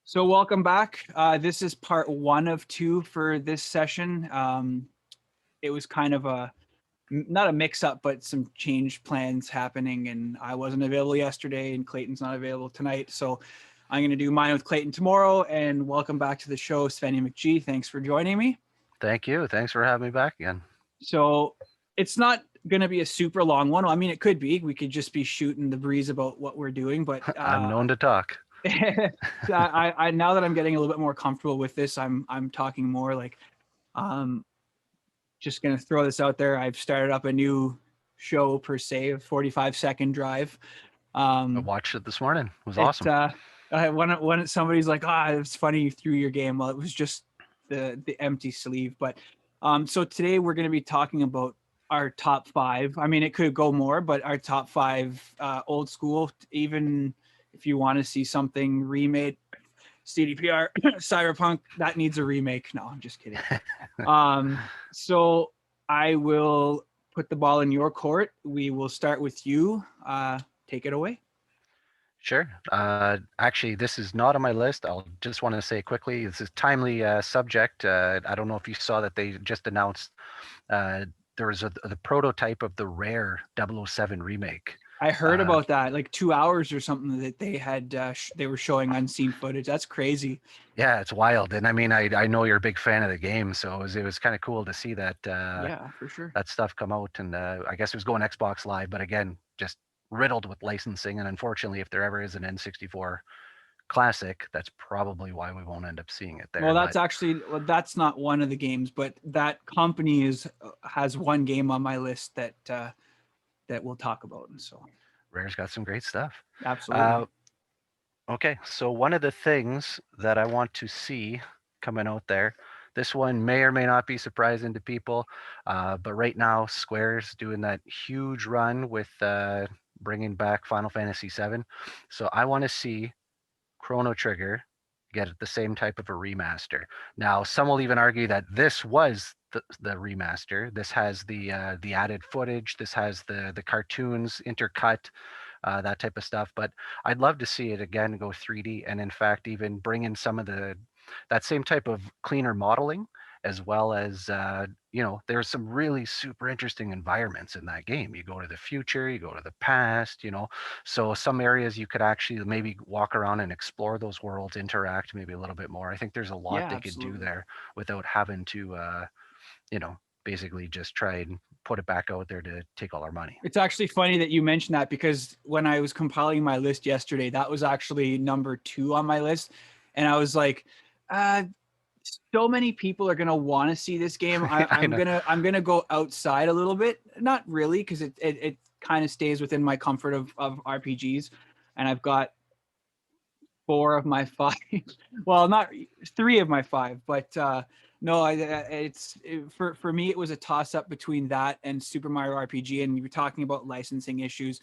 So welcome back. This is part one of two for this session. It was kind of not a mix-up, but some change plans happening, and I wasn't available yesterday, and Clayton's not available tonight. So I'm going to do mine with Clayton tomorrow. And welcome back to the show, Svenny McG. Thanks for joining me. Thank you. Thanks for having me back again. So it's not going to be a super long one. I mean, it could be. We could just be shooting the breeze about what we're doing, but I'm known to talk. so I now that I'm getting a little bit more comfortable with this, I'm talking more like just gonna throw this out there. I've started up a new show per se, a 45-second drive. I watched it this morning. It was awesome. When somebody's like, it's funny you threw your game. Well, it was just the empty sleeve. But so today we're gonna be talking about our top five. I mean, it could go more, but our top five old school, even if you want to see something remade, CDPR, Cyberpunk, that needs a remake. No, I'm just kidding. So I will put the ball in your court. We will start with you. Take it away. Sure. Actually, this is not on my list. I'll just want to say quickly, this is timely subject. I don't know if you saw that they just announced there was the prototype of the Rare 007 remake. I heard about that, like 2 hours or something that they had. They were showing unseen footage. That's crazy. Yeah, it's wild. And I mean, I know you're a big fan of the game, so it was kind of cool to see that. Yeah, for sure. That stuff come out, and I guess it was going Xbox Live, but again, just riddled with licensing. And unfortunately, if there ever is an N64 classic, that's probably why we won't end up seeing it there. Well, that's not one of the games, but that company has one game on my list that we'll talk about. And so Rare's got some great stuff. Absolutely. Okay, so one of the things that I want to see coming out there, this one may or may not be surprising to people, but right now Square's doing that huge run with bringing back Final Fantasy VII. So I want to see Chrono Trigger get the same type of a remaster. Now, some will even argue that this was the remaster. This has the added footage. This has the cartoons intercut, that type of stuff. But I'd love to see it again go 3D, and in fact, even bring in some of that same type of cleaner modeling, as well as there's some really super interesting environments in that game. You go to the future, you go to the past, so some areas you could actually maybe walk around and explore those worlds, interact maybe a little bit more. I think there's a lot they could do there without having to basically just try and put it back out there to take all our money. It's actually funny that you mentioned that, because when I was compiling my list yesterday, that was actually number 2 on my list. And I was like, so many people are gonna want to see this game. I'm gonna go outside a little bit. Not really, because it kind of stays within my comfort of RPGs, and I've got 4 of my 5. Well, not 3 of my 5, but no, for me it was a toss up between that and Super Mario RPG. And you were talking about licensing issues.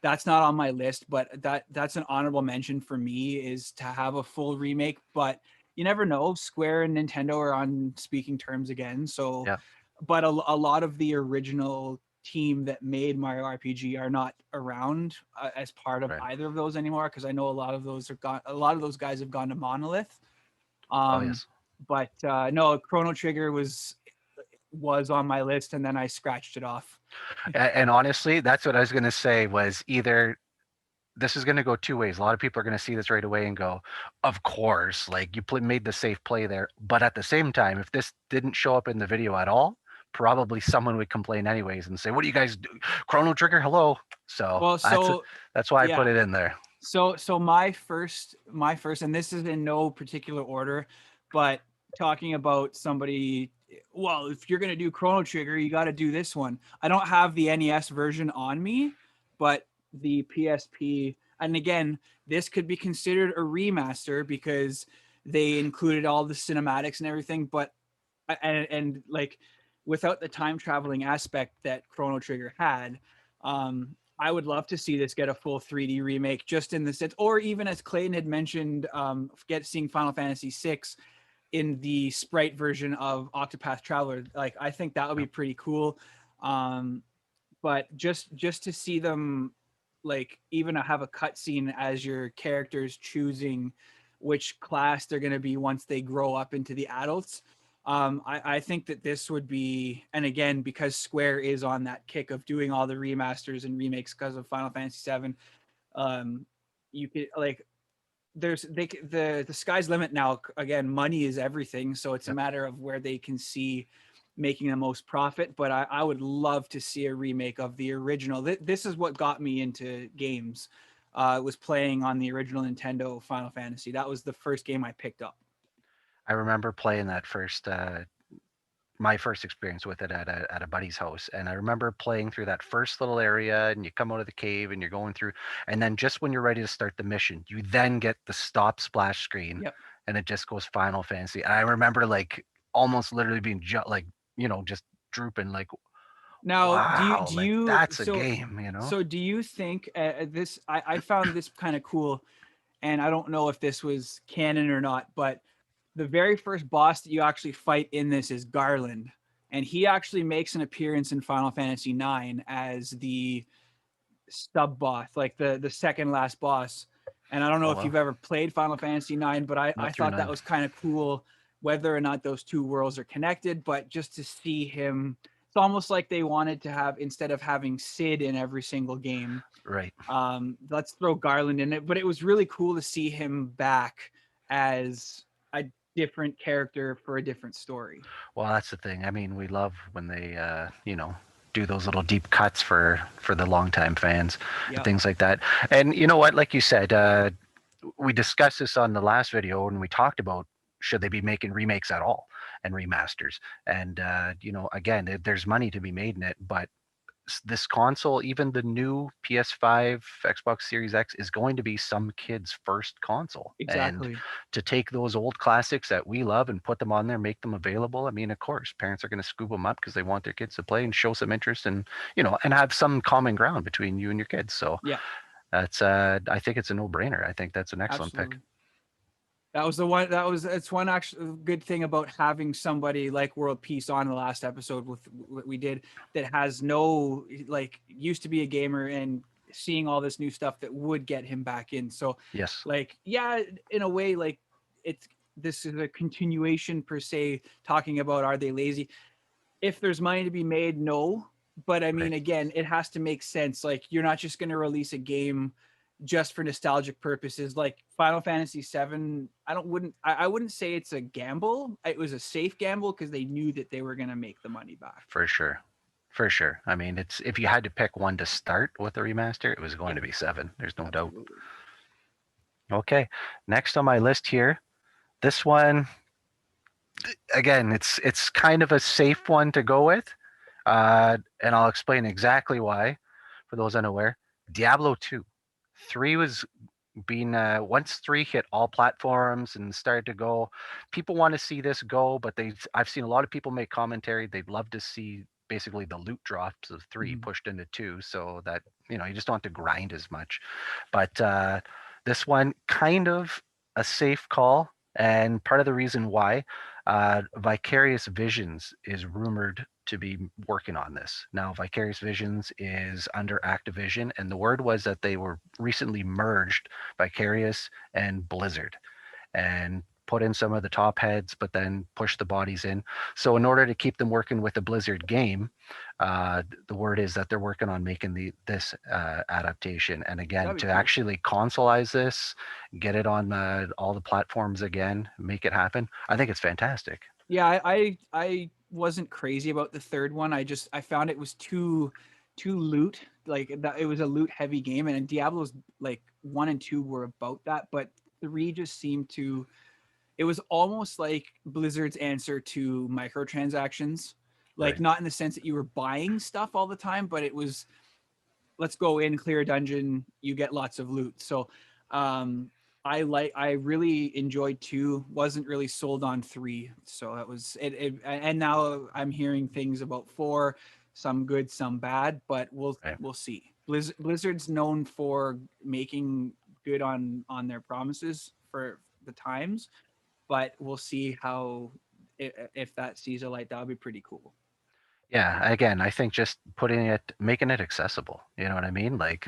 That's not on my list, but that's an honorable mention for me, is to have a full remake. But you never know. Square and Nintendo are on speaking terms again. So, yeah. But a lot of the original team that made Mario RPG are not around as part of either of those anymore, because I know a lot of those guys have gone to Monolith. Oh yes. But no, Chrono Trigger was on my list, and then I scratched it off. And honestly, that's what I was going to say, was either this is going to go two ways. A lot of people are going to see this right away and go, of course, like you made the safe play there. But at the same time, if this didn't show up in the video at all, probably someone would complain anyways and say, what do you guys do? Chrono Trigger, hello. So, that's why I put it in there. So my first, and this is in no particular order, but talking about somebody, well, if you're going to do Chrono Trigger, you got to do this one. I don't have the NES version on me, but the PSP, and again, this could be considered a remaster because they included all the cinematics and everything, but and like without the time traveling aspect that Chrono Trigger had, I would love to see this get a full 3D remake, just in the sense, or even as Clayton had mentioned, seeing Final Fantasy VI in the sprite version of Octopath Traveler. Like, I think that would be pretty cool. But just to see them, like, even have a cutscene as your characters choosing which class they're going to be once they grow up into the adults. I think that this would be, and again, because Square is on that kick of doing all the remasters and remakes because of Final Fantasy VII, you could like the sky's limit now. Again, money is everything, so it's a Yep. matter of where they can see making the most profit. But I would love to see a remake of the original. This is what got me into games. Was playing on the original Nintendo Final Fantasy. That was the first game I picked up. I remember playing that first my first experience with it at a buddy's house, and I remember playing through that first little area, and you come out of the cave and you're going through, and then just when you're ready to start the mission, you then get the stop splash screen, Yep. and it just goes Final Fantasy. And I remember like almost literally being like, just drooping like, Now, wow, do like you that's a game. so do you think this? I found this kind of cool, and I don't know if this was canon or not, but the very first boss that you actually fight in this is Garland, and he actually makes an appearance in Final Fantasy IX as the sub boss, like the second last boss. And I don't know Oh if well, you've ever played Final Fantasy IX, but I not through thought that none. was kind of cool, whether or not those two worlds are connected, but just to see him, it's almost like they wanted to have, instead of having Sid in every single game, Right. let's throw Garland in it. But it was really cool to see him back as a different character for a different story. Well, that's the thing. I mean, we love when they, do those little deep cuts for the longtime fans and Yep, things like that. And you know what? Like you said, we discussed this on the last video, and we talked about should they be making remakes at all and remasters. And again, there's money to be made in it, but this console, even the new PS5, Xbox Series X, is going to be some kid's first console. And exactly. to take those old classics that we love and put them on there, make them available, I mean, of course, parents are going to scoop them up because they want their kids to play and show some interest and, and have some common ground between you and your kids. So Yeah, that's, I think it's a no brainer. I think that's an excellent pick. absolutely. That was the one. That was it's one actually good thing about having somebody like World Peace on the last episode with what we did, that has no, like, used to be a gamer and seeing all this new stuff that would get him back in. So, Yes, like, yeah, in a way, like, it's this is a continuation per se, talking about are they lazy? If there's money to be made, no. But I mean, right. again, it has to make sense. Like, you're not just going to release a game just for nostalgic purposes. Like Final Fantasy VII, I wouldn't say it's a gamble. It was a safe gamble because they knew that they were going to make the money back. For sure. For sure. I mean, it's if you had to pick one to start with a remaster, it was going Yeah, to be seven. There's no doubt. absolutely. Okay. Next on my list here, this one again, it's kind of a safe one to go with, and I'll explain exactly why. For those unaware, Diablo 2, 3 was being once 3 hit all platforms and started to go. People want to see this go, but I've seen a lot of people make commentary. They'd love to see basically the loot drops of 3 Mhm. pushed into 2, so that you just don't have to grind as much. But this one kind of a safe call, and part of the reason why Vicarious Visions is rumored to be working on this. Now, Vicarious Visions is under Activision, and the word was that they were recently merged, Vicarious and Blizzard, and put in some of the top heads, but then push the bodies in. So in order to keep them working with the Blizzard game, the word is that they're working on making this adaptation. And again, That'd be to cool. actually consoleize this, get it on all the platforms again, make it happen. I think it's fantastic. Yeah, I wasn't crazy about the third one. I found it was too loot. Like that, it was a loot heavy game, and Diablo's like 1 and 2 were about that, but 3 just seemed to, it was almost like Blizzard's answer to microtransactions. Like, Right. not in the sense that you were buying stuff all the time, but it was, let's go in, clear a dungeon, you get lots of loot. So I really enjoyed 2, wasn't really sold on 3. So that was it, and now I'm hearing things about 4, some good, some bad, but Right. we'll see. Blizzard's known for making good on their promises for the times, but we'll see how, if that sees a light. That would be pretty cool. Yeah. Again, I think just making it accessible. You know what I mean? Like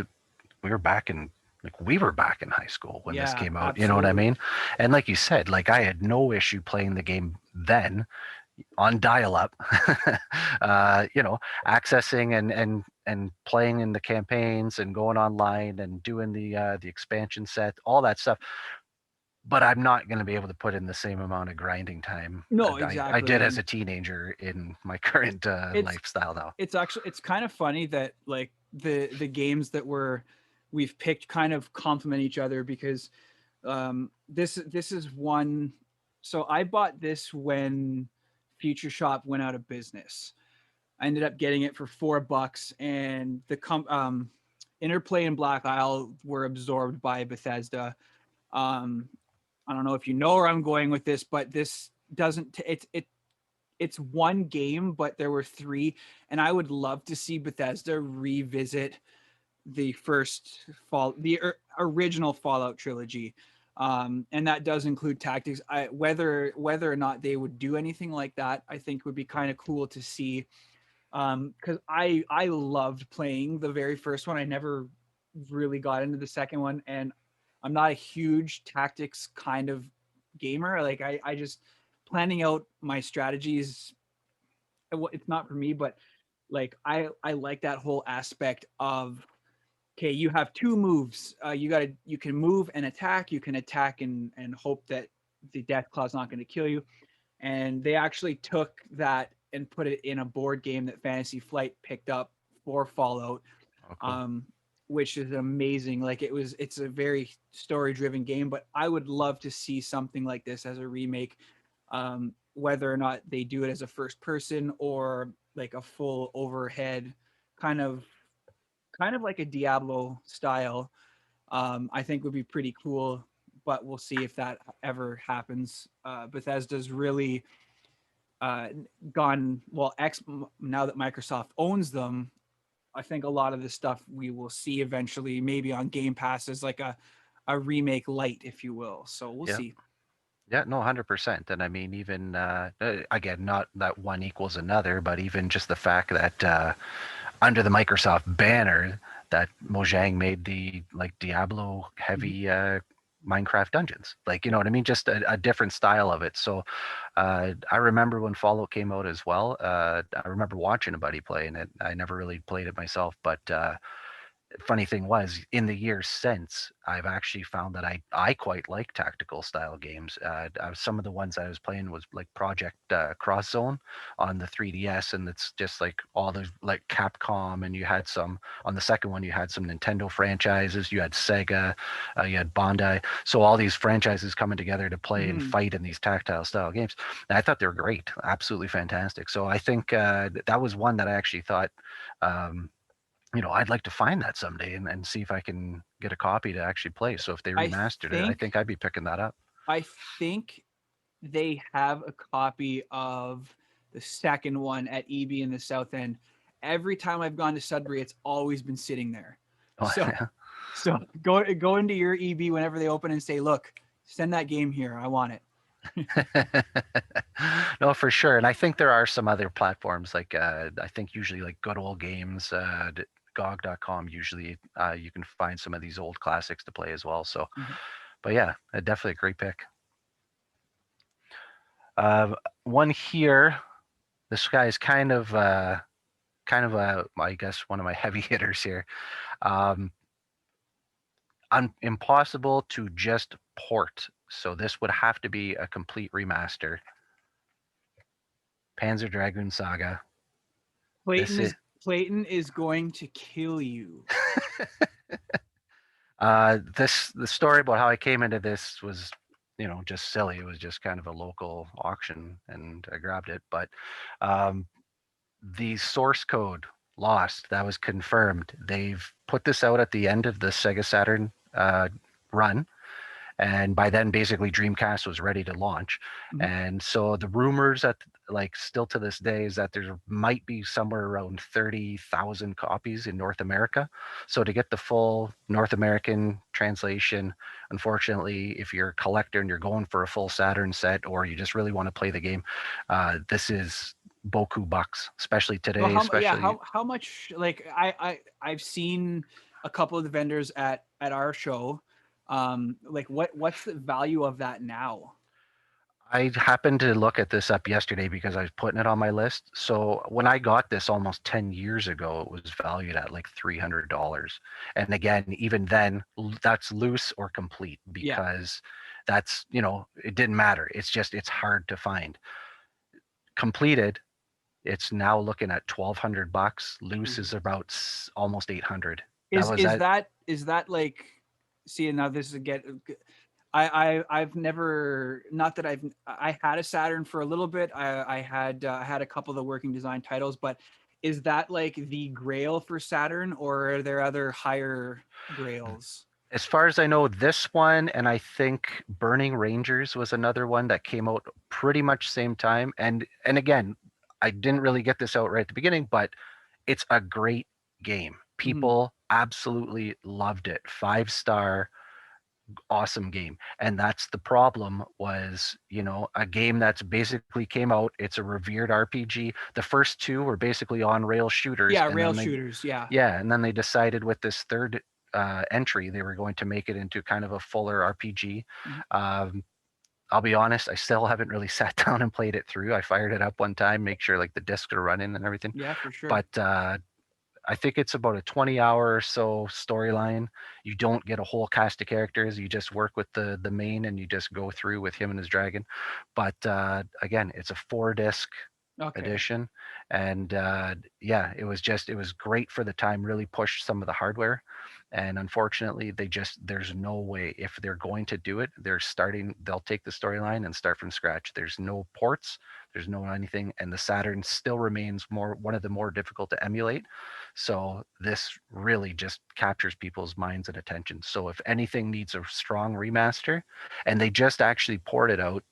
we were back in Like we were back in high school when this Yeah, came out. You know what I absolutely. mean? And like you said, like I had no issue playing the game then on dial-up. You know, accessing and playing in the campaigns and going online and doing the expansion set, all that stuff. But I'm not going to be able to put in the same amount of grinding time No, I did exactly. as And a teenager in my current it's lifestyle now. it's actually it's kind of funny that like the games that we've picked kind of complement each other because this is one. So I bought this when Future Shop went out of business. I ended up getting it for $4, and Interplay and Black Isle were absorbed by Bethesda. Um, I don't know if you know where I'm going with this, but this doesn't. It's one game, but there were three, and I would love to see Bethesda revisit the original Fallout trilogy, and that does include tactics. Whether or not they would do anything like that, I think would be kind of cool to see. Because I loved playing the very first one. I never really got into the second one, and I'm not a huge tactics kind of gamer. Like I just planning out my strategies. It's not for me, but like I like that whole aspect of okay, you have two moves. You can move and attack. You can attack and hope that the death claw's not going to kill you. And they actually took that and put it in a board game that Fantasy Flight picked up for Fallout, Oh, cool. um, which is amazing. Like it's a very story driven game, but I would love to see something like this as a remake. Whether or not they do it as a first person or like a full overhead kind of kind of like a Diablo style, I think would be pretty cool. But we'll see if that ever happens. Bethesda's really uh, gone well. Now that Microsoft owns them, I think a lot of the stuff we will see eventually, maybe on Game Pass, is like a remake light, if you will. So we'll Yeah. see. Yeah, no, 100%. And I mean, even again, not that one equals another, but even just the fact that under the Microsoft banner, that Mojang made the like Diablo Mhm. heavy Minecraft dungeons. Like, you know what I mean? Just a different style of it. So I remember when Fallout came out as well. I remember watching a buddy playing it. I never really played it myself, but funny thing was in the years since I've actually found that I quite like tactical style games. Some of the ones I was playing was like Project Cross Zone on the 3DS, and it's just like all the like Capcom, and you had some on the second one. You had some Nintendo franchises, you had Sega, you had Bandai, so all these franchises coming together to play and Mhm. fight in these tactile style games. And I thought they were great, absolutely fantastic. So I think that was one that I actually thought. Um, you know, I'd like to find that someday and see if I can get a copy to actually play. So if they I remastered it, I think think I'd be picking that up. I think they have a copy of the second one at EB in the South End. Every time I've gone to Sudbury, it's always been sitting there. Oh, So, yeah. so go into your EB whenever they open and say, "Look, send that game here. I want it." No, for sure. And I think there are some other platforms like I think usually like Good Old Games, GOG.com. Usually you can find some of these old classics to play as well. So, Mhm. but yeah, definitely a great pick. Uh, one here. This guy is I guess one of my heavy hitters here. Um, impossible to just port. So this would have to be a complete remaster. Panzer Dragoon Saga. This Clayton is is Clayton is going to kill you. the story about how I came into this was, you know, just silly. It was just kind of a local auction, and I grabbed it. But um, the source code lost. That was confirmed. They've put this out at the end of the Sega Saturn run, and by then basically Dreamcast was ready to launch. Mhm. And so the rumors that like still to this day is that there might be somewhere around 30,000 copies in North America. So to get the full North American translation, unfortunately, if you're a collector and you're going for a full Saturn set, or you just really want to play the game, this is boku bucks, especially Well, today, especially. how much? Like I've seen a couple of the vendors at our show. Like what's the value of that now? I happened to look at this up yesterday because I was putting it on my list. So when I got this almost 10 years ago, it was valued at like $300. And again, even then, that's loose or complete Yeah. because that's, it didn't matter. It's just, it's hard to find. Completed, it's now looking at 1,200 bucks. Loose is Jesus. about almost 800. That Is was is at, that is that like see now this is again I've never not that I had a Saturn for a little bit. I had a couple of the working design titles, but is that like the grail for Saturn or are there other higher grails? as far as I know, this one, and I think Burning Rangers was another one that came out pretty much same time. And again, I didn't really get this out right at the beginning, but it's a great game. Mhm. People absolutely loved it. 5-star, awesome game. And that's the problem was, a game that's basically came out. It's a revered RPG. The first two were basically on rail shooters, Yeah, and rail then they shooters, yeah. yeah, and then they decided with this third entry, they were going to make it into kind of a fuller RPG. Mhm. Um, I'll be honest, I still haven't really sat down and played it through. I fired it up one time, make sure like the discs are running and everything. Yeah, for sure. But I think it's about a 20-hour or so storyline. You don't get a whole cast of characters. You just work with the main, and you just go through with him and his dragon. But again, it's a 4-disc Okay. edition, and yeah, it was great for the time. Really pushed some of the hardware, and unfortunately, there's no way if they're going to do it. They'll take the storyline and start from scratch. There's no ports. There's no anything, and the Saturn still remains one of the more difficult to emulate. So this really just captures people's minds and attention. So if anything needs a strong remaster, and they just actually ported out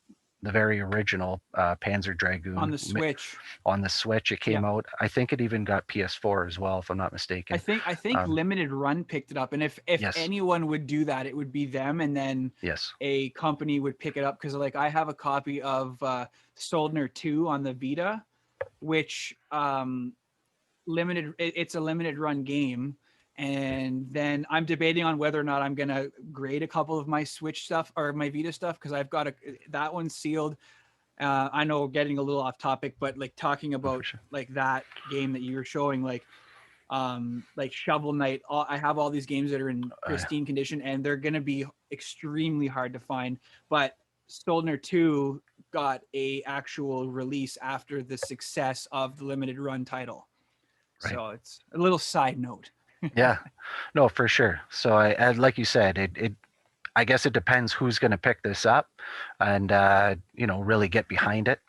the very original Panzer On Dragoon the Switch. on the Switch. It Yeah. came out. I think it even got PS4 as well, if I'm not I mistaken. think I think Um, Limited Run picked it up, and if yes, anyone would do that, it would be them, and then yes, a company would pick it up because like I have a copy of Soldner 2 on the Vita, which it's a limited run game, and then I'm debating on whether or not I'm gonna grade a couple of my Switch stuff or my Vita stuff because I've got that one sealed. I know getting a little off topic, but like talking oh, for about sure. like that game that you were showing, like Shovel Knight, I have all these games that are in Yeah, pristine condition and they're going to be extremely hard to find, but Stolner 2 got a actual release after the success of the limited run title, right. so it's a little side note. Yeah, no, for sure. So like you said, I guess it depends who's going to pick this up, and really get behind it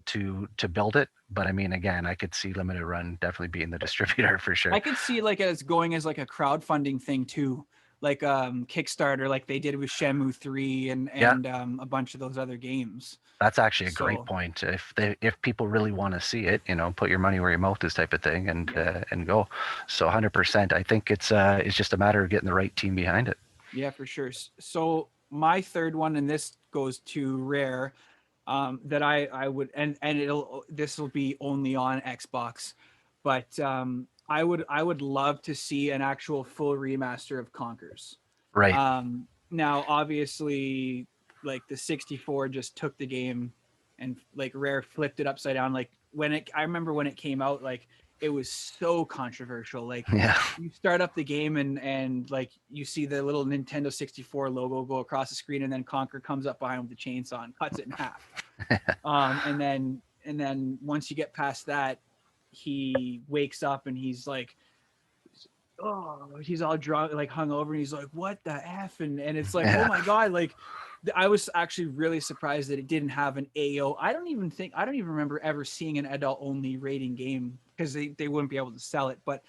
to build it. But I mean, again, I could see Limited Run definitely being the distributor for sure. I could see like as going as like a crowdfunding thing too, like Kickstarter, like they did with Shenmue 3 Yeah, and a bunch of those other games. that's actually a great So point. If people really want to see it, put your money where your mouth is, type of thing, yeah. and go. So 100%. I think it's just a matter of getting the right team behind it. Yeah, for sure. So my third one, and this goes to Rare, that I would and this will be only on Xbox, but I would love to see an actual full remaster of Conkers. Right. Now obviously, like the 64 just took the game and like Rare flipped it upside down. Like I remember when it came out, like it was so controversial. Like Yeah. you start up the game and like you see the little Nintendo 64 logo go across the screen, and then Conker comes up behind with the chainsaw and cuts it in half. And then once you get past that, he wakes up and he's like, oh, he's all drunk, like hungover, and he's like, what the F? And it's like, oh Yeah. my God, like I was actually really surprised that it didn't have an AO. I don't even remember ever seeing an adult only rating game because they wouldn't be able to sell it. But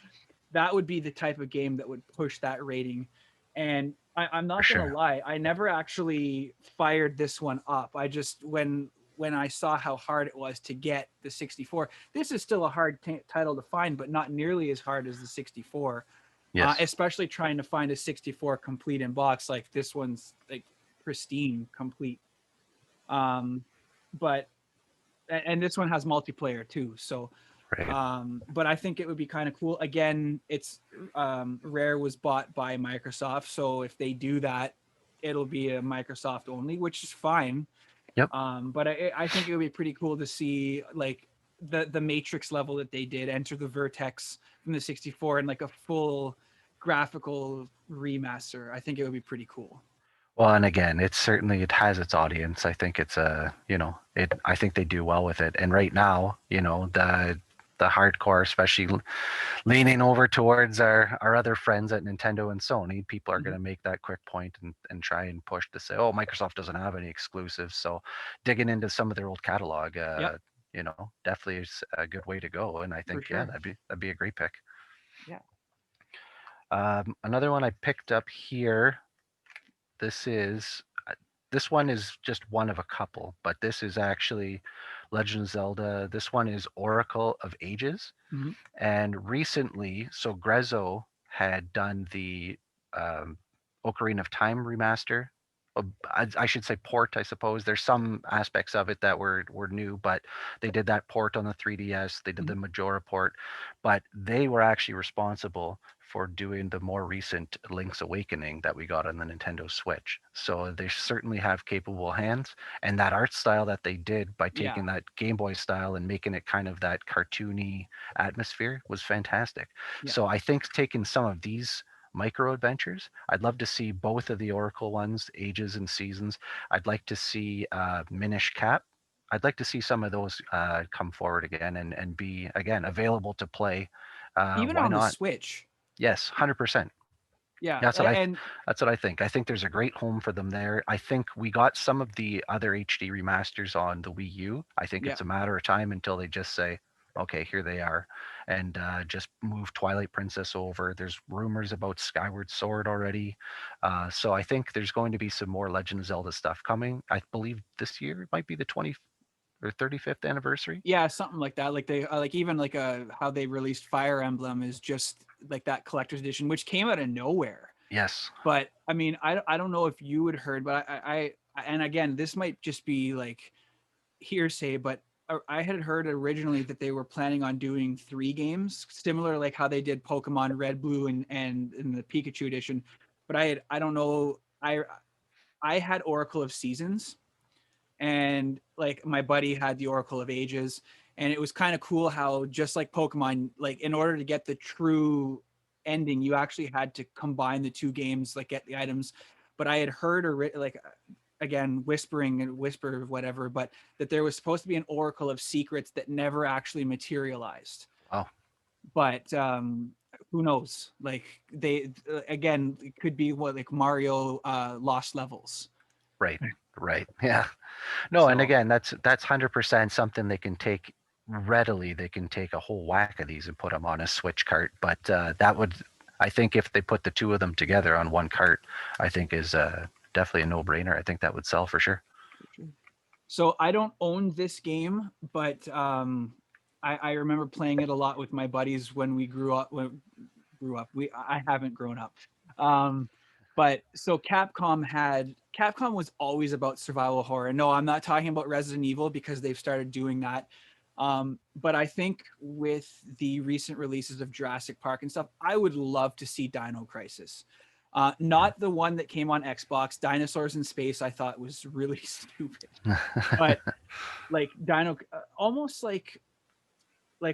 that would be the type of game that would push that rating. And I'm For not gonna sure. lie, I never actually fired this one up. I just when I saw how hard it was to get the 64, this is still a hard title to find, but not nearly as hard as the 64. Yes. Especially trying to find a 64 complete in box. Like this one's like pristine complete. But and this one has multiplayer too. So Right. But I think it would be kind of cool. Again, it's Rare was bought by Microsoft, so if they do that, it'll be a Microsoft only, which is fine. Yep. But I think it would be pretty cool to see like the Matrix level that they did, Enter the Vertex from the 64, and like a full graphical remaster. I think it would be pretty cool. Well, and again, it's certainly it has its audience. I think it's a it. I think they do well with it. And right now, the hardcore, especially leaning over towards our other friends at Nintendo and Sony, people are going Mhm. to make that quick point and try and push to say, oh, Microsoft doesn't have any exclusives. So digging into some of their old catalog, Yep, definitely is a good way to go. And I for think, yeah, sure. that'd be a great pick. Yeah. Another one I picked up here. This is this one is just one of a couple, but this is actually Legend of Zelda. This one is Oracle of Ages. Mhm. And recently, so Grezzo had done the um, Ocarina of Time remaster. I should say port, I suppose. There's some aspects of it that were new, but they did that port on the 3DS. They did Mhm. the Majora port, but they were actually responsible for doing the more recent Link's Awakening that we got on the Nintendo Switch. So they certainly have capable hands, and that art style that they did by Yeah. taking that Game Boy style and making it kind of that cartoony atmosphere was fantastic. Yeah. So I think taking some of these micro adventures, I'd love to see both of the Oracle ones, Ages and Seasons. I'd like to see Minish Cap. I'd like to see some of those come forward again and be again available to play. Even Why on the not? Switch. Yes, 100%. Yeah. That's what I And that's what I think. I think there's a great home for them there. I think we got some of the other HD remasters on the Wii U. I think yeah. it's a matter of time until they just say, okay, here they are, and just move Twilight Princess over. There's rumors about Skyward Sword already, so I think there's going to be some more Legend of Zelda stuff coming. I believe this year it might be the 20th or 35th anniversary. Yeah, something like that. Like they like even like how they released Fire Emblem is just like that collector's edition, which came out of nowhere. Yes. But I mean, I don't know if you had heard, but and again, this might just be like hearsay, but I had heard originally that they were planning on doing 3 games, similar like how they did Pokemon Red, Blue, and in the Pikachu edition. But I don't know. I had Oracle of Seasons, and like my buddy had the Oracle of Ages, and it was kind of cool how just like Pokemon, like in order to get the true ending, you actually had to combine the 2 games, like get the items. But I had heard like again whispering and whisper whatever, but that there was supposed to be an Oracle of Secrets that never actually materialized. Oh, But who knows? Like they again, it could be what like Mario Lost Levels. right, right. Yeah. No, and So again, that's 100% something they can take readily. They can take a whole whack of these and put them on a Switch cart. But that would, I think, if they put the two of them together on one cart, I think is definitely a no-brainer. I think that would sell for sure. So I don't own this game, but I remember playing it a lot with my buddies when we grew up. When grew up, I haven't grown up. Um, but so Capcom was always about survival horror. No, I'm not talking about Resident Evil because they've started doing that. But I think with the recent releases of Jurassic Park and stuff, I would love to see Dino Crisis. Not the one that came on Xbox. Dinosaurs in Space, I thought was really stupid. But like Dino, almost like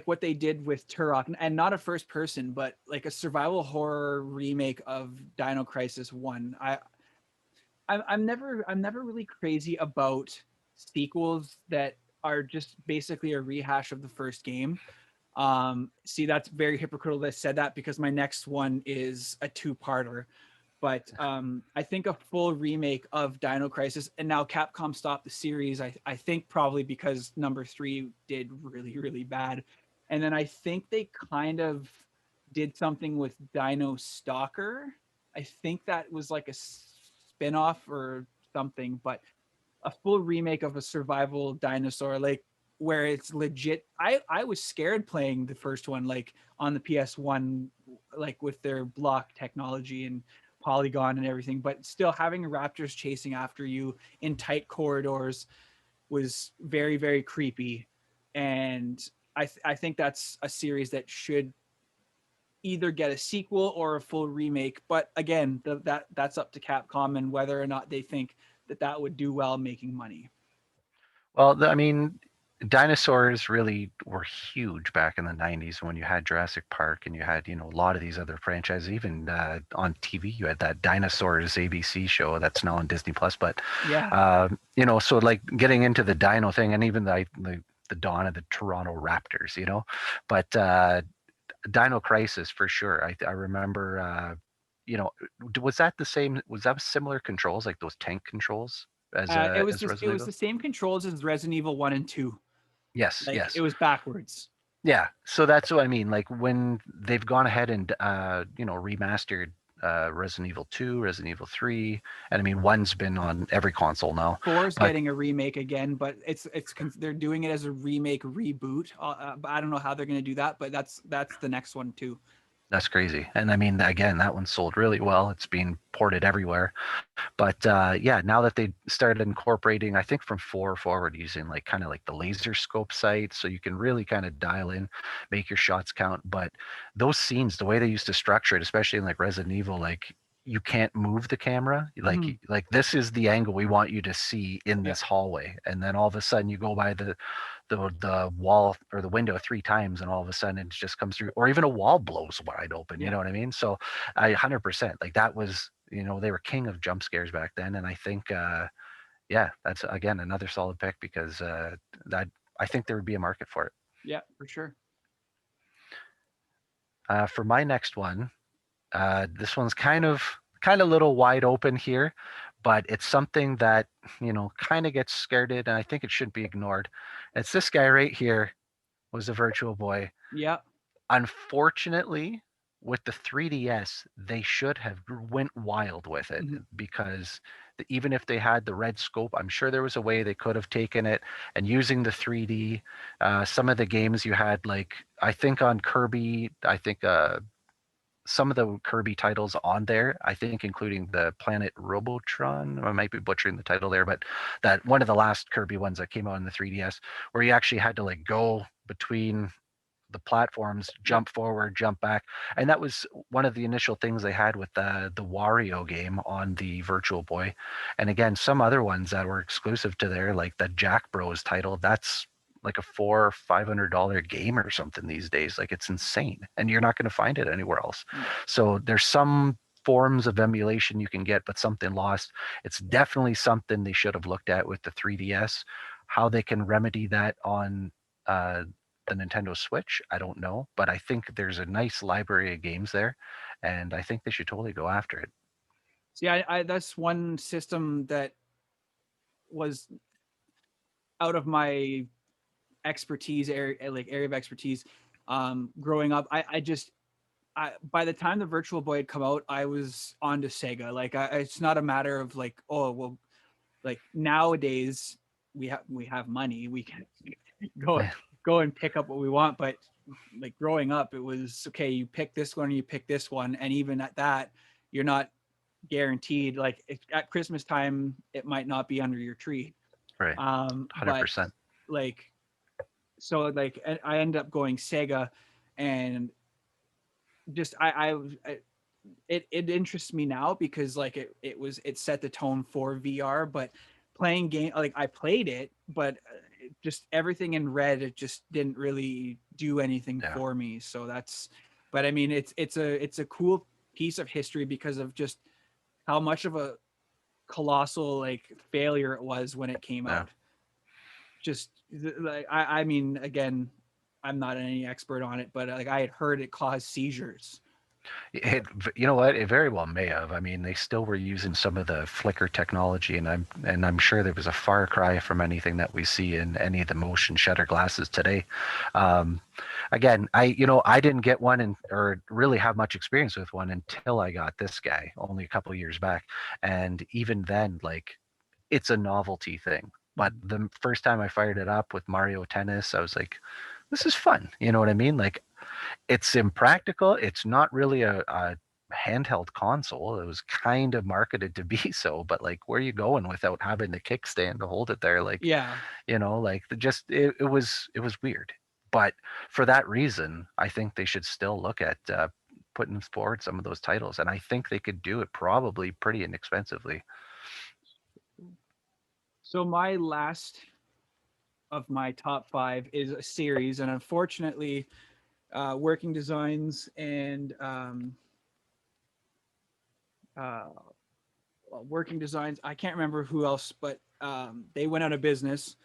what they did with Turok, and not a first person, but like a survival horror remake of Dino Crisis One. I'm never really crazy about sequels that are just basically a rehash of the first game. See, that's very hypocritical that I said that because my next one is a two-parter. But I think a full remake of Dino Crisis, and now Capcom stopped the series. I think probably because number 3 did really really bad, and then I think they kind of did something with Dino Stalker. I think that was like a spin-off or something, but a full remake of a survival dinosaur, like where it's legit. I was scared playing the first one, like on the PS1, like with their block technology and polygon and everything, but still having raptors chasing after you in tight corridors was very very creepy. And I think that's a series that should either get a sequel or a full remake. But again, that's up to Capcom and whether or not they think that that would do well making money. Well, I mean, dinosaurs really were huge back in the 90s when you had Jurassic Park and you had, a lot of these other franchises. Even on TV, you had that Dinosaurs ABC show that's now on Disney Plus. But, Yeah. so like getting into the dino thing and even the dawn of the Toronto Raptors, but Dino Crisis for sure. I remember, was that the same? Was that similar controls, like those tank controls as It Resident was Evil? the same controls as Resident Evil 1 and 2. Yes, Like it yes. was backwards. Yeah, so that's what I mean. Like when they've gone ahead and remastered Resident Evil 2, Resident Evil 3, and I mean one's been on every console now. Four's But getting a remake again, but they're doing it as a remake reboot. But I don't know how they're going to do that, but that's the next one too. that's crazy. And I mean, again, that one sold really well. It's being ported everywhere. But yeah, now that they started incorporating, I think from 4 forward, using like kind of like the laser scope sight, so you can really kind of dial in, make your shots count. But those scenes, the way they used to structure it, especially in like Resident Evil, like you can't move the camera. Mhm. Like this is the angle we want you to see in Yeah, this hallway, and then all of a sudden you go by the wall or the window 3 times, and all of a sudden it just comes through, or even a wall blows wide open. You yeah. know what I mean? So I 100% like that was, they were king of jump scares back then, and I think yeah, that's again another solid pick because that I think there would be a market for it. Yeah, for sure. For my next one, this one's kind of little wide open here, but it's something that kind of gets skirted, and I think it should be ignored. It's this guy right here was a Virtual Boy. Yeah. Unfortunately, with the 3DS, they should have went wild with it Mhm. because even if they had the red scope, I'm sure there was a way they could have taken it and using the 3D. Some of the games you had, like I think on Kirby, I think some of the Kirby titles on there, I think including the Planet Robotron. I might be butchering the title there, but that one of the last Kirby ones that came out in the 3DS, where you actually had to like go between the platforms, Yeah. jump forward, jump back, and that was one of the initial things they had with the Wario game on the Virtual Boy, and again some other ones that were exclusive to there, like the Jack Bros title. That's like a $400-500 game or something these days. Like it's insane, and you're not going to find it anywhere else. No. So there's some forms of emulation you can get, but something lost. It's definitely something they should have looked at with the 3DS. How they can remedy that on uh, the Nintendo Switch, I don't know, but I think there's a nice library of games there, and I think they should totally go after it. See, I that's one system that was out of my expertise area, like area of expertise. Growing up, by the time the Virtual Boy had come out, I was on to Sega. Like it's not a matter of like, oh well, like nowadays we have money, we can go go and pick up what we want. But like growing up, it was okay. You pick this one, you pick this one, and even at that, you're not guaranteed. Like at Christmas time, it might not be under your tree. Right, But 100%. like so like I ended up going Sega, and just it interests me now because like it set the tone for VR. But playing game, like I played it, but just everything in red, it just didn't really do anything Yeah, for me. So that's, but I mean it's a cool piece of history because of just how much of a colossal like failure it was when it came yeah. out. Just like I mean, again, I'm not any expert on it, but like I had heard it caused seizures. You know what? It very well may have. I mean, they still were using some of the flicker technology, and I'm sure there was a far cry from anything that we see in any of the motion shutter glasses today. Um, Again, I didn't get one or really have much experience with one until I got this guy only a couple of years back, and even then, like it's a novelty thing. But Mhm. the first time I fired it up with Mario Tennis, I was like, this is fun. You know what I mean? Like it's impractical. It's not really a handheld console. It was kind of marketed to be so, but like, where are you going without having the kickstand to hold it there? Like, Yeah. like just it was weird. But for that reason, I think they should still look at putting forward some of those titles, and I think they could do it probably pretty inexpensively. So my last of my top five is a series, and unfortunately, Working Designs and uh, Working Designs. I can't remember who else, but they went out of business.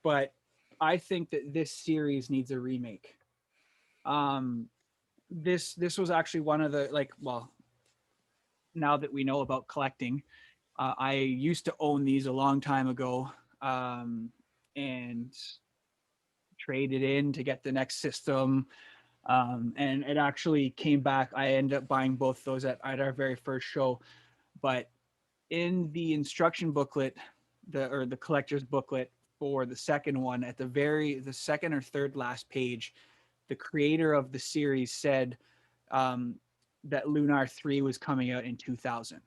But I think that this series needs a remake. Um, this was actually one of the well, now that we know about collecting, I used to own these a long time ago, and traded in to get the next system. And it actually came back. I ended up buying both those at our very first show. But in the instruction booklet, the collector's booklet for the second one, at the second or third last page, the creator of the series said um, that Lunar 3 was coming out in 2000.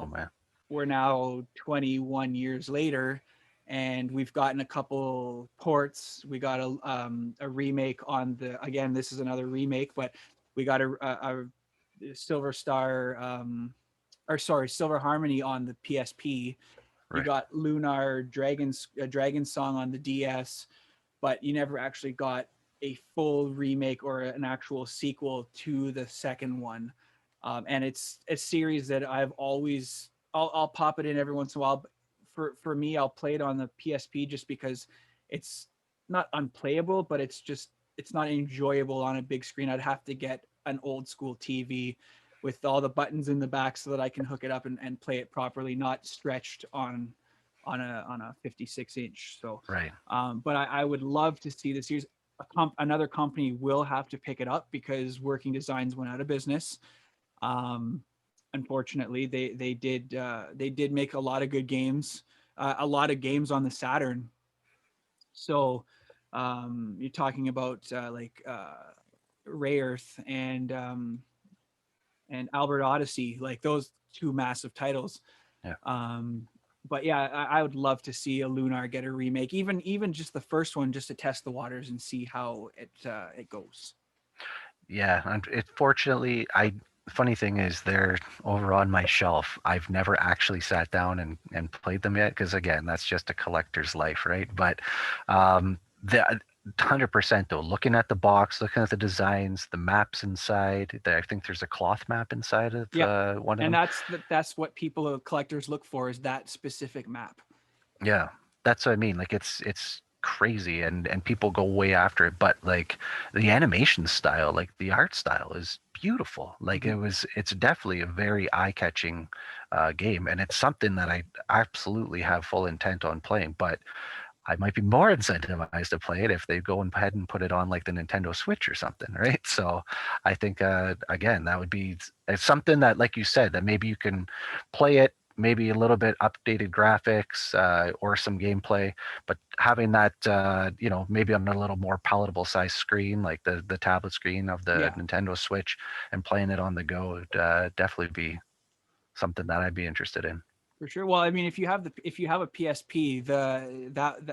Oh Well, man. we're now 21 years later, and we've gotten a couple ports. We got a remake on the, again, this is another remake, but we got a Silver Star, or sorry, Silver Harmony on the PSP. You Right. got Lunar Dragon Song on the DS, but you never actually got a full remake or an actual sequel to the second one. And it's a series that I'll pop it in every once in a while. But for me, I'll play it on the PSP just because it's not unplayable, but it's not enjoyable on a big screen. I'd have to get an old school TV with all the buttons in the back so that I can hook it up and play it properly, not stretched on a 56 inch. So, Right. but I would love to see this use. Another company will have to pick it up because Working Designs went out of business. Um, Unfortunately, they did make a lot of good games, a lot of games on the Saturn. So you're talking about Ray Earth and Albert Odyssey, like those two massive titles. Yeah. Um, but yeah, I would love to see a Lunar get a remake, even just the first one, just to test the waters and see how it goes. Yeah, and it fortunately, I funny thing is they're over on my shelf. I've never actually sat down and played them yet because again, that's just a collector's life, right? But the 100% though, looking at the box, looking at the designs, the maps inside, I think there's a cloth map inside of Yep, one of and them. that's what people collectors look for, is that specific map. Yeah, that's what I mean. Like it's crazy and people go way after it, but like the animation style, like the art style is beautiful. Like Mhm. it's definitely a very eye-catching game, and it's something that I absolutely have full intent on playing. But I might be more incentivized to play it if they go ahead and put it on like the Nintendo Switch or something, right? So I think again that would be it's something that, like you said, that maybe you can play it, maybe a little bit updated graphics or some gameplay, but having that maybe on a little more palatable size screen like the tablet screen of the Yeah, Nintendo Switch and playing it on the go would definitely be something that I'd be interested in. for sure. Well, I mean, if you have a PSP,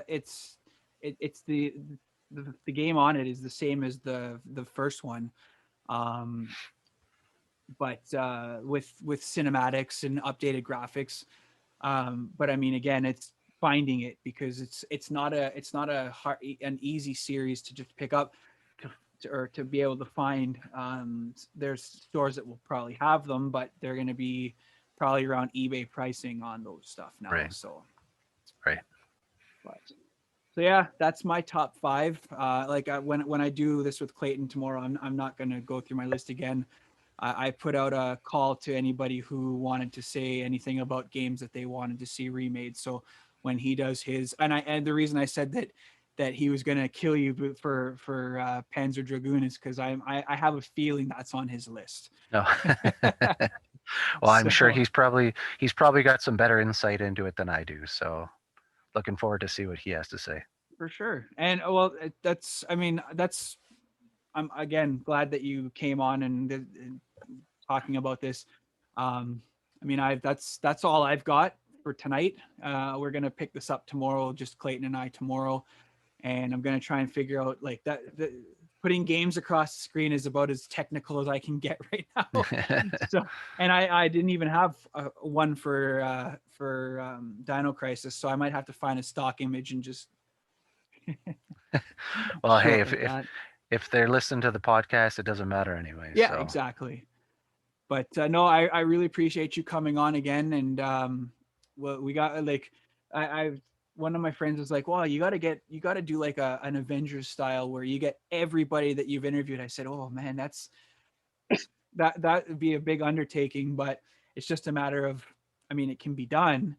it's the game on it is the same as the first one. Um, but with cinematics and updated graphics. But I mean, again, it's finding it, because it's not an easy series to just pick up or to be able to find. There's stores that will probably have them, but they're going to be probably around eBay pricing on those stuff now. Right, So, right. but so yeah, that's my top five. When I do this with Clayton tomorrow, I'm not going to go through my list again. I put out a call to anybody who wanted to say anything about games that they wanted to see remade. So when he does his, and the reason I said that he was going to kill you for Panzer Dragoon is because I have a feeling that's on his list. No. Well, I'm sure So he's probably got some better insight into it than I do. So looking forward to see what he has to say. for sure, and well, that's I mean that's I'm again glad that you came on and talking about this. I mean, that's all I've got for tonight. We're gonna pick this up tomorrow, just Clayton and I tomorrow. and I'm gonna try and figure out like that. Putting games across the screen is about as technical as I can get right now. So, and I didn't even have one for Dino Crisis, so I might have to find a stock image and just Well, show hey, it like that. if they're listening to the podcast, it doesn't matter anyway. Yeah, So exactly. But no, I really appreciate you coming on again. And well, we got like I one of my friends was like, well, you got to do like an Avengers style where you get everybody that you've interviewed. I said, oh man, that would be a big undertaking, but it's just a matter of, I mean, it can be done,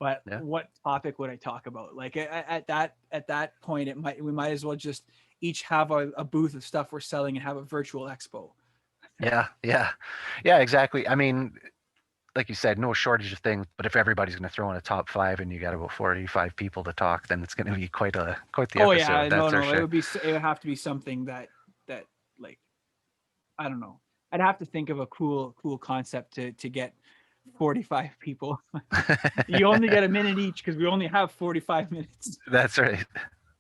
but yeah, what topic would I talk about? Like at that point, we might as well just each have a booth of stuff we're selling and have a virtual expo. yeah, exactly. I mean, like you said, no shortage of things. But if everybody's going to throw in a top five and you got about 45 people to talk, then it's going to be quite the Oh yeah, episode. no, That's for no, sure. it would have to be something that like I don't know. I'd have to think of a cool concept to get 45 people. You only get a minute each because we only have 45 minutes. That's right.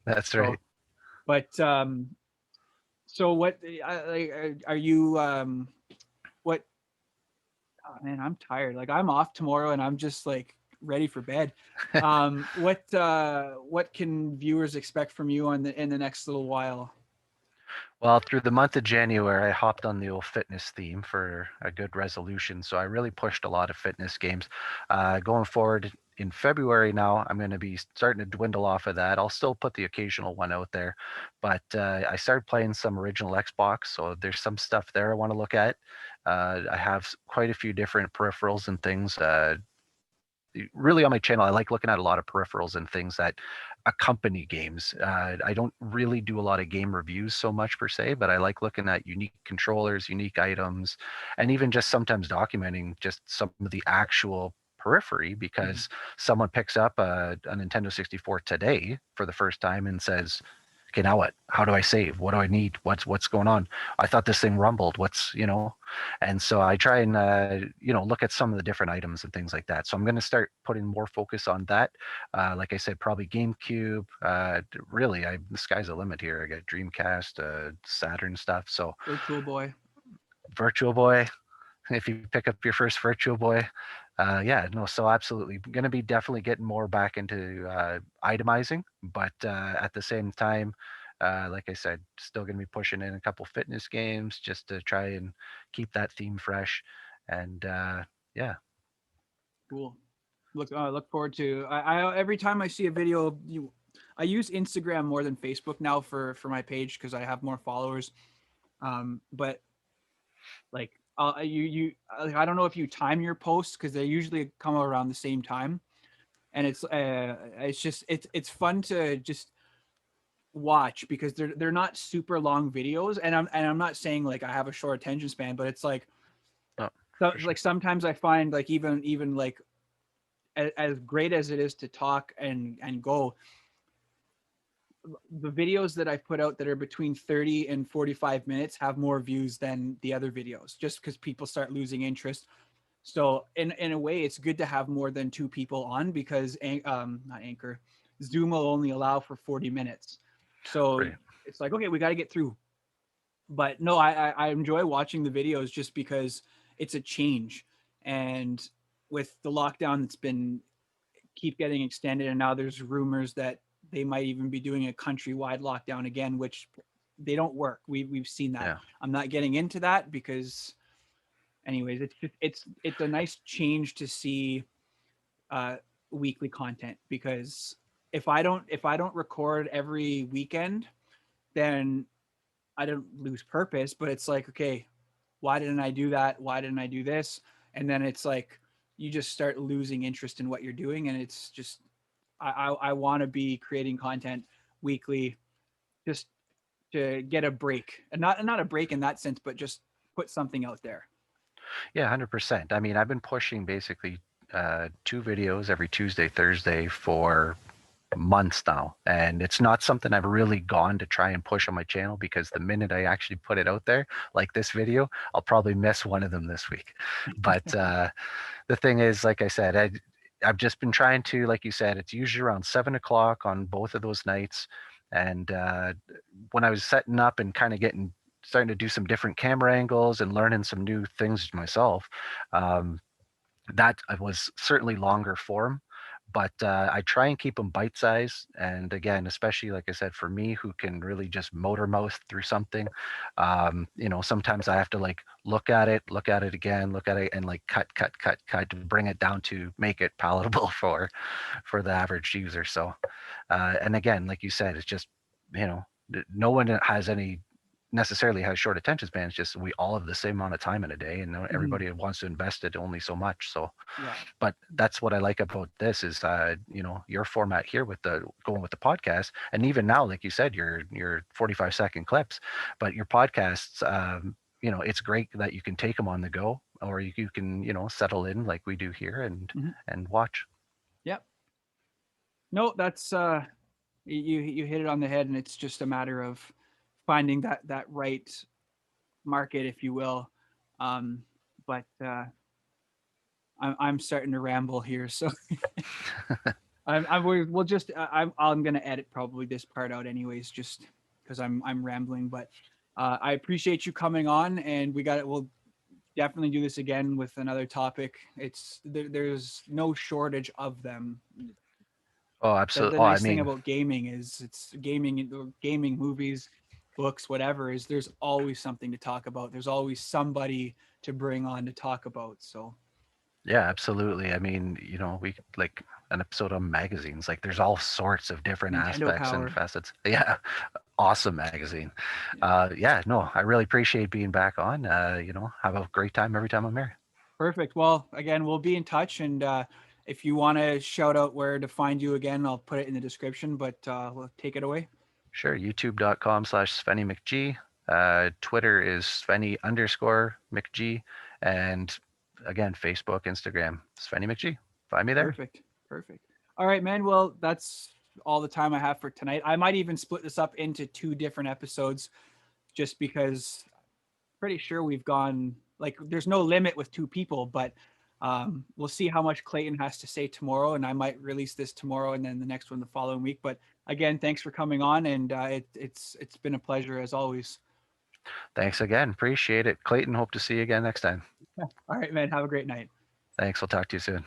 That's right. So, but so what are you what oh man, I'm tired. Like I'm off tomorrow and I'm just like ready for bed. What can viewers expect from you in the next little while? Well, through the month of January, I hopped on the old fitness theme for a good resolution. So I really pushed a lot of fitness games. Going forward in February now, I'm going to be starting to dwindle off of that. I'll still put the occasional one out there, but I started playing some original Xbox. So there's some stuff there I want to look at. I have quite a few different peripherals and things. Really on my channel, I like looking at a lot of peripherals and things that accompany games. I don't really do a lot of game reviews so much per se, but I like looking at unique controllers, unique items, and even just sometimes documenting just some of the actual periphery Mhm. because someone picks up a Nintendo 64 today for the first time and says, okay, now what? How do I save? What do I need? What's going on? I thought this thing rumbled. And so I try and look at some of the different items and things like that. So I'm going to start putting more focus on that. Like I said, probably GameCube. Really, the sky's the limit here. I got Dreamcast, Saturn stuff. So Virtual Boy. Virtual Boy, if you pick up your first Virtual Boy. Yeah, no, so absolutely. Going to be definitely getting more back into itemizing, but at the same time, like I said, still going to be pushing in a couple fitness games just to try and keep that theme fresh. And yeah, Cool. Look forward to. I every time I see a video, I use Instagram more than Facebook now for my page because I have more followers. But like I don't know if you time your posts because they usually come around the same time, and it's just it's fun to just watch because they're not super long videos, and I'm not saying like I have a short attention span, but it's like oh, so for sure. like sometimes I find like even like as great as it is to talk and go, the videos that I've put out that are between 30 and 45 minutes have more views than the other videos just because people start losing interest. So in a way, it's good to have more than two people on because not Anchor, Zoom will only allow for 40 minutes. So Right. it's like, okay, we got to get through. But no, I enjoy watching the videos just because it's a change. And with the lockdown that's been keep getting extended, and now there's rumors that they might even be doing a countrywide lockdown again, which they don't work. We've seen that. Yeah. I'm not getting into that because, anyways, it's a nice change to see uh, weekly content because if I don't record every weekend, then I don't lose purpose. But it's like, okay, why didn't I do that? Why didn't I do this? And then it's like you just start losing interest in what you're doing, and it's just I want to be creating content weekly just to get a break, and not a break in that sense, but just put something out there. Yeah, 100%. I mean, I've been pushing basically two videos every Tuesday, Thursday for months now, and it's not something I've really gone to try and push on my channel because the minute I actually put it out there, like this video, I'll probably miss one of them this week. But the thing is, like I said, I've just been trying to, like you said, it's usually around 7 o'clock on both of those nights. And when I was setting up and kind of starting to do some different camera angles and learning some new things myself, um, that was certainly longer form, but I try and keep them bite size. And again, especially like I said, for me who can really just motor mouth through something, sometimes I have to like look at it again, look at it, and like cut to bring it down to make it palatable for the average user. So, and again, like you said, it's just no one has any necessarily has short attention spans. Just we all have the same amount of time in a day, and Mhm. everybody wants to invest it only so much. So, Yeah. but that's what I like about this is your format here with the going with the podcast, and even now, like you said, your 45-second clips, but your podcasts, it's great that you can take them on the go, or you can settle in like we do here Mhm. and watch. Yep. No, that's you hit it on the head, and it's just a matter of finding that right market, if you will. Um, but I'm starting to ramble here, so we'll just I'm gonna edit probably this part out anyways, just because I'm rambling. But I appreciate you coming on, and we'll definitely do this again with another topic. There's no shortage of them. Oh, The, absolutely. the Oh, I nice thing mean, about gaming is it's gaming movies, books, whatever, is there's always something to talk about. There's always somebody to bring on to talk about. So yeah, absolutely. I mean, we like an episode on magazines. Like, there's all sorts of different Nintendo aspects and Power. facets. Yeah, awesome magazine. Yeah. Yeah, no, I really appreciate being back on. Have a great time every time I'm here. Perfect. Well, again, we'll be in touch, and if you want to shout out where to find you again, I'll put it in the description. But we'll take it away. Sure, youtube.com/Svenny McG. Twitter is Svenny_McG. And again, Facebook, Instagram, Svenny McG. Find me there. Perfect. Perfect. All right, man. Well, that's all the time I have for tonight. I might even split this up into two different episodes, just because pretty sure we've gone like there's no limit with two people, but we'll see how much Clayton has to say tomorrow, and I might release this tomorrow and then the next one the following week. But again, thanks for coming on, and it's been a pleasure as always. Thanks again. Appreciate it. Clayton, hope to see you again next time. All right, man. Have a great night. Thanks. We'll talk to you soon.